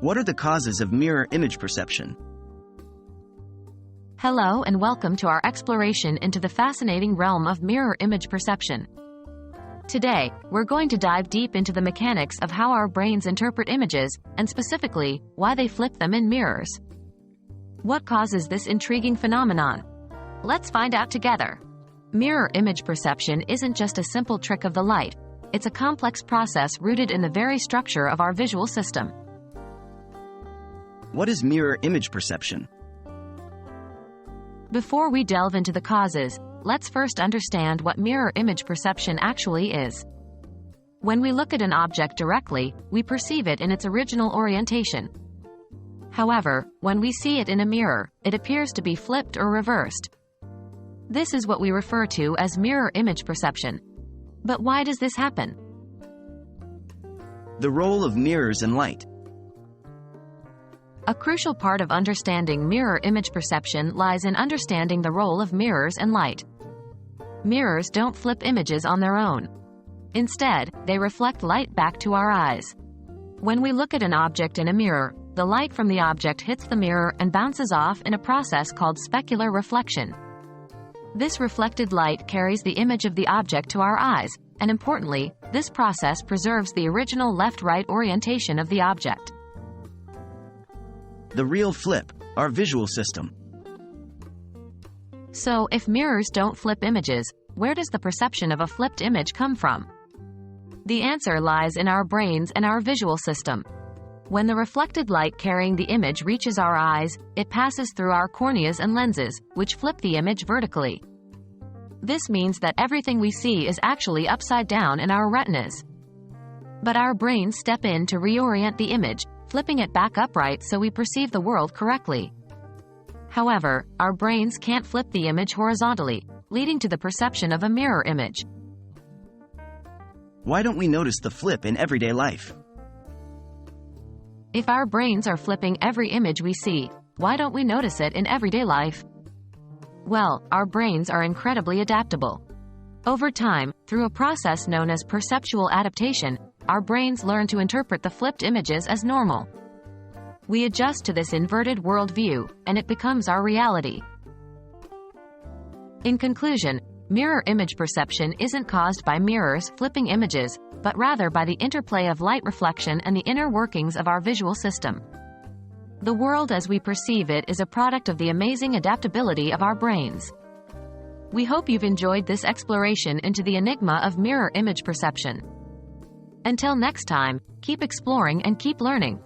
What are the causes of mirror image perception? Hello and welcome to our exploration into the fascinating realm of mirror image perception. Today, we're going to dive deep into the mechanics of how our brains interpret images, and specifically, why they flip them in mirrors. What causes this intriguing phenomenon? Let's find out together. Mirror image perception isn't just a simple trick of the light. It's a complex process rooted in the very structure of our visual system. What is mirror image perception? Before we delve into the causes, let's first understand what mirror image perception actually is. When we look at an object directly, we perceive it in its original orientation. However, when we see it in a mirror, it appears to be flipped or reversed. This is what we refer to as mirror image perception. But why does this happen? The role of mirrors and light. A crucial part of understanding mirror image perception lies in understanding the role of mirrors and light. Mirrors don't flip images on their own. Instead, they reflect light back to our eyes. When we look at an object in a mirror, the light from the object hits the mirror and bounces off in a process called specular reflection. This reflected light carries the image of the object to our eyes, and importantly, this process preserves the original left-right orientation of the object. The real flip, our visual system. So, if mirrors don't flip images, where does the perception of a flipped image come from? The answer lies in our brains and our visual system. When the reflected light carrying the image reaches our eyes, it passes through our corneas and lenses, which flip the image vertically. This means that everything we see is actually upside down in our retinas. But our brains step in to reorient the image, flipping it back upright so we perceive the world correctly. However, our brains can't flip the image horizontally, leading to the perception of a mirror image. Why don't we notice the flip in everyday life? If our brains are flipping every image we see, why don't we notice it in everyday life? Well, our brains are incredibly adaptable. Over time, through a process known as perceptual adaptation, our brains learn to interpret the flipped images as normal. We adjust to this inverted worldview, and it becomes our reality. In conclusion, mirror image perception isn't caused by mirrors flipping images, but rather by the interplay of light reflection and the inner workings of our visual system. The world as we perceive it is a product of the amazing adaptability of our brains. We hope you've enjoyed this exploration into the enigma of mirror image perception. Until next time, keep exploring and keep learning.